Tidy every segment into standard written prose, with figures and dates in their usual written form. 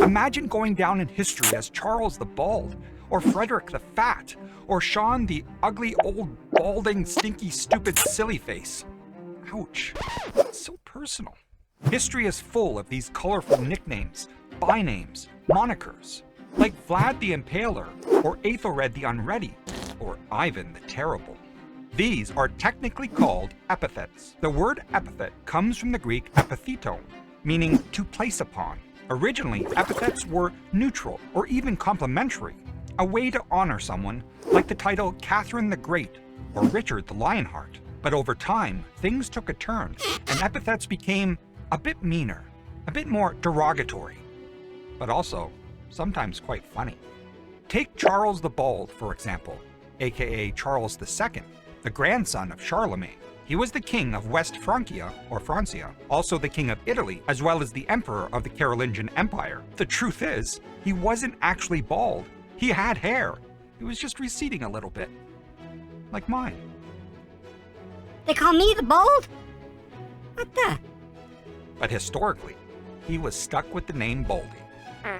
Imagine going down in history as Charles the Bald, or Frederick the Fat, or Sean the ugly, old, balding, stinky, stupid, silly face. Ouch. It's so personal. History is full of these colorful nicknames, bynames, monikers, like Vlad the Impaler, or Aethelred the Unready, or Ivan the Terrible. These are technically called epithets. The word epithet comes from the Greek epitheton, meaning to place upon. Originally, epithets were neutral or even complimentary, a way to honor someone, like the title Catherine the Great or Richard the Lionheart. But over time, things took a turn, and epithets became a bit meaner, a bit more derogatory, but also sometimes quite funny. Take Charles the Bald, for example, aka Charles II, the grandson of Charlemagne. He was the king of West Francia, or Francia, also the king of Italy, as well as the emperor of the Carolingian Empire. The truth is, he wasn't actually bald. He had hair. It was just receding a little bit. Like mine. They call me the Bald? What the? But historically, he was stuck with the name Baldy.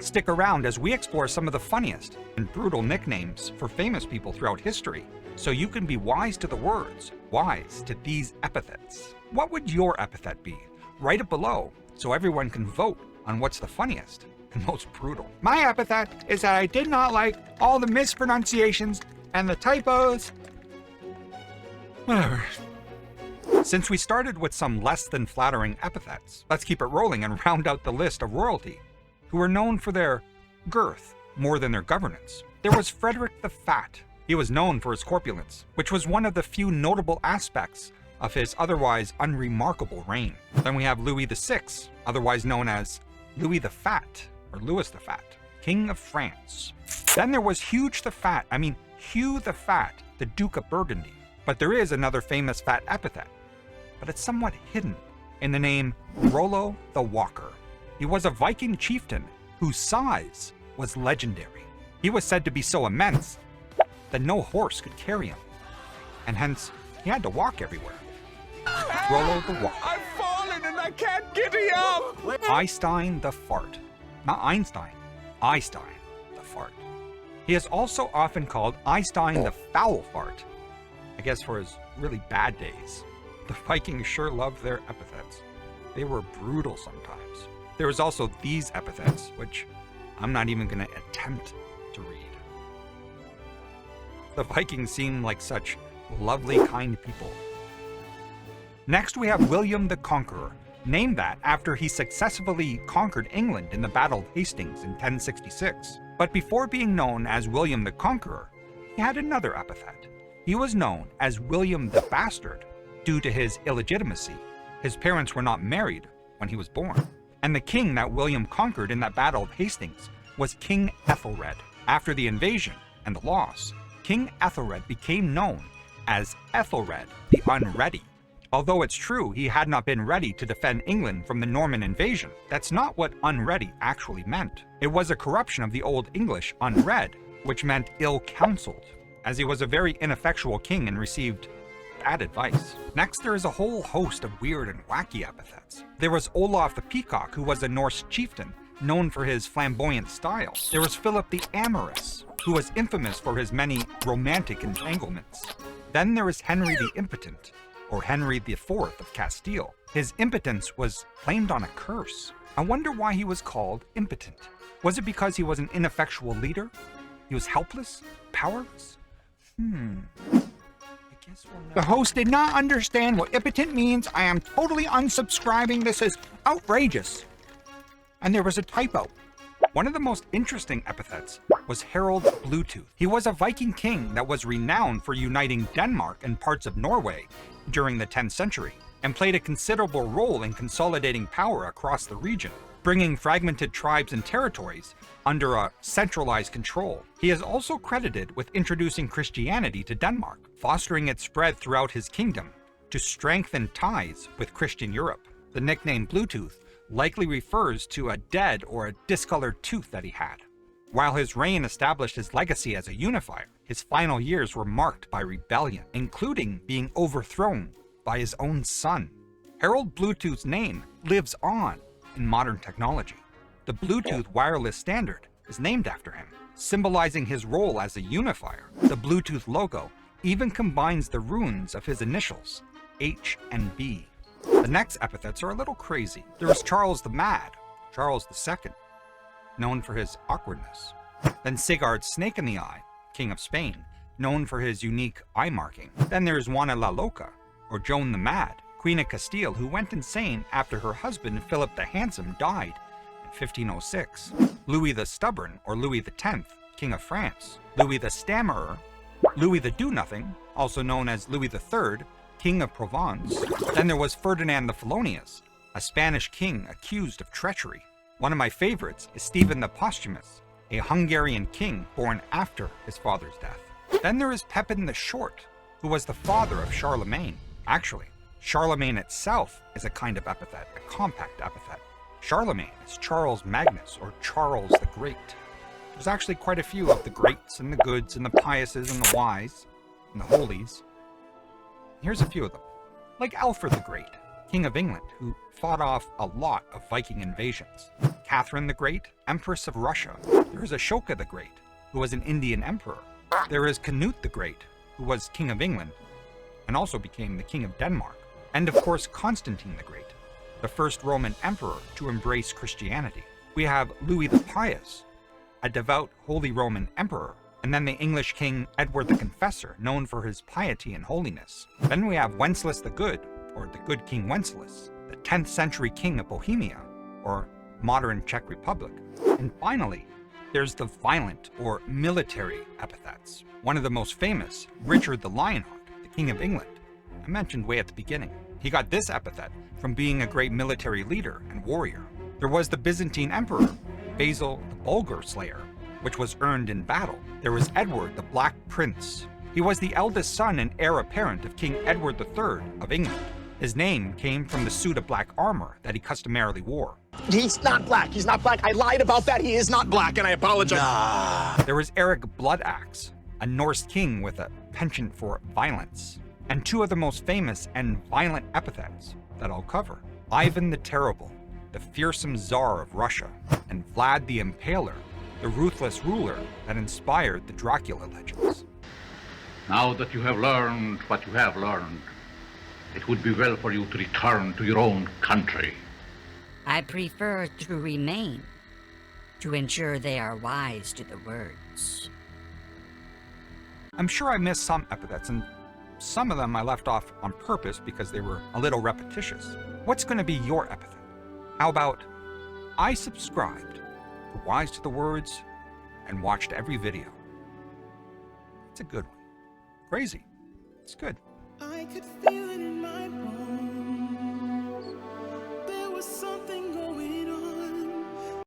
Stick around as we explore some of the funniest and brutal nicknames for famous people throughout history, so you can be wise to the words, wise to these epithets. What would your epithet be? Write it below so everyone can vote on what's the funniest and most brutal. My epithet is that I did not like all the mispronunciations and the typos. Whatever. Since we started with some less than flattering epithets, let's keep it rolling and round out the list of royalty, who were known for their girth more than their governance. There was Frederick the Fat. He was known for his corpulence, which was one of the few notable aspects of his otherwise unremarkable reign. Then we have Louis VI, otherwise known as Louis the Fat, or Louis the Fat, King of France. Then there was Hugh the Fat, the Duke of Burgundy. But there is another famous fat epithet, but it's somewhat hidden in the name Rollo the Walker. He was a Viking chieftain whose size was legendary. He was said to be so immense that no horse could carry him, and hence he had to walk everywhere. Rollo the Walker. I've fallen and I can't giddy up! Einstein the Fart. Not Einstein. Einstein the Fart. He is also often called Einstein the Foul Fart, I guess for his really bad days. The Vikings sure loved their epithets. They were brutal sometimes. There was also these epithets, which I'm not even going to attempt to read. The Vikings seem like such lovely, kind people. Next we have William the Conqueror, named that after he successfully conquered England in the Battle of Hastings in 1066. But before being known as William the Conqueror, he had another epithet. He was known as William the Bastard due to his illegitimacy. His parents were not married when he was born. And the king that William conquered in that Battle of Hastings was King Ethelred. After the invasion and the loss, King Ethelred became known as Ethelred the Unready. Although it's true he had not been ready to defend England from the Norman invasion, that's not what unready actually meant. It was a corruption of the Old English unread, which meant ill-counseled, as he was a very ineffectual king and received bad advice. Next, there is a whole host of weird and wacky epithets. There was Olaf the Peacock, who was a Norse chieftain, known for his flamboyant style. There was Philip the Amorous, who was infamous for his many romantic entanglements. Then there is Henry the Impotent, or Henry IV of Castile. His impotence was blamed on a curse. I wonder why he was called impotent. Was it because he was an ineffectual leader? He was helpless? Powerless? The host did not understand what impotent means. I am totally unsubscribing. This is outrageous. And there was a typo. One of the most interesting epithets was Harald Bluetooth. He was a Viking king that was renowned for uniting Denmark and parts of Norway during the 10th century, and played a considerable role in consolidating power across the region, bringing fragmented tribes and territories under a centralized control. He is also credited with introducing Christianity to Denmark, fostering its spread throughout his kingdom to strengthen ties with Christian Europe. The nickname Bluetooth likely refers to a dead or a discolored tooth that he had. While his reign established his legacy as a unifier, his final years were marked by rebellion, including being overthrown by his own son. Harald Bluetooth's name lives on in modern technology. The Bluetooth wireless standard is named after him, symbolizing his role as a unifier. The Bluetooth logo even combines the runes of his initials, H and B. The next epithets are a little crazy. There is Charles the Mad, Charles II, known for his awkwardness. Then Sigurd Snake in the Eye, King of Spain, known for his unique eye marking. Then there's Juana la Loca, or Joan the Mad, Queen of Castile, who went insane after her husband Philip the Handsome died in 1506. Louis the Stubborn, or Louis X, King of France. Louis the Stammerer, Louis the Do-Nothing, also known as Louis III, King of Provence. Then there was Ferdinand the Felonious, a Spanish king accused of treachery. One of my favorites is Stephen the Posthumous, a Hungarian king born after his father's death. Then there is Pepin the Short, who was the father of Charlemagne. Actually, Charlemagne itself is a kind of epithet, a compact epithet. Charlemagne is Charles Magnus, or Charles the Great. There's actually quite a few of the greats and the goods and the piouses and the wise and the holies. Here's a few of them. Like Alfred the Great, King of England, who fought off a lot of Viking invasions. Catherine the Great, Empress of Russia. There is Ashoka the Great, who was an Indian emperor. There is Canute the Great, who was King of England and also became the King of Denmark. And of course, Constantine the Great, the first Roman emperor to embrace Christianity. We have Louis the Pious, a devout Holy Roman emperor. And then the English King Edward the Confessor, known for his piety and holiness. Then we have Wenceslas the Good, or the Good King Wenceslas, the 10th century king of Bohemia, or modern Czech Republic. And finally, there's the violent or military epithets. One of the most famous, Richard the Lionheart, the King of England, I mentioned way at the beginning. He got this epithet from being a great military leader and warrior. There was the Byzantine Emperor, Basil the Bulgar Slayer, which was earned in battle. There was Edward the Black Prince. He was the eldest son and heir apparent of King Edward III of England. His name came from the suit of black armor that he customarily wore. He's not black. He's not black. I lied about that. He is not black, and I apologize. There was Eric Bloodaxe, a Norse king with a penchant for violence. And two of the most famous and violent epithets that I'll cover. Ivan the Terrible, the fearsome Tsar of Russia, and Vlad the Impaler, the ruthless ruler that inspired the Dracula legends. Now that you have learned what you have learned, it would be well for you to return to your own country. I prefer to remain, to ensure they are wise to the words. I'm sure I missed some epithets, and some of them I left off on purpose because they were a little repetitious. What's going to be your epithet? How about, I subscribed to Wise to the Words and watched every video. It's a good one. Crazy. It's good. I could feel it in my bones.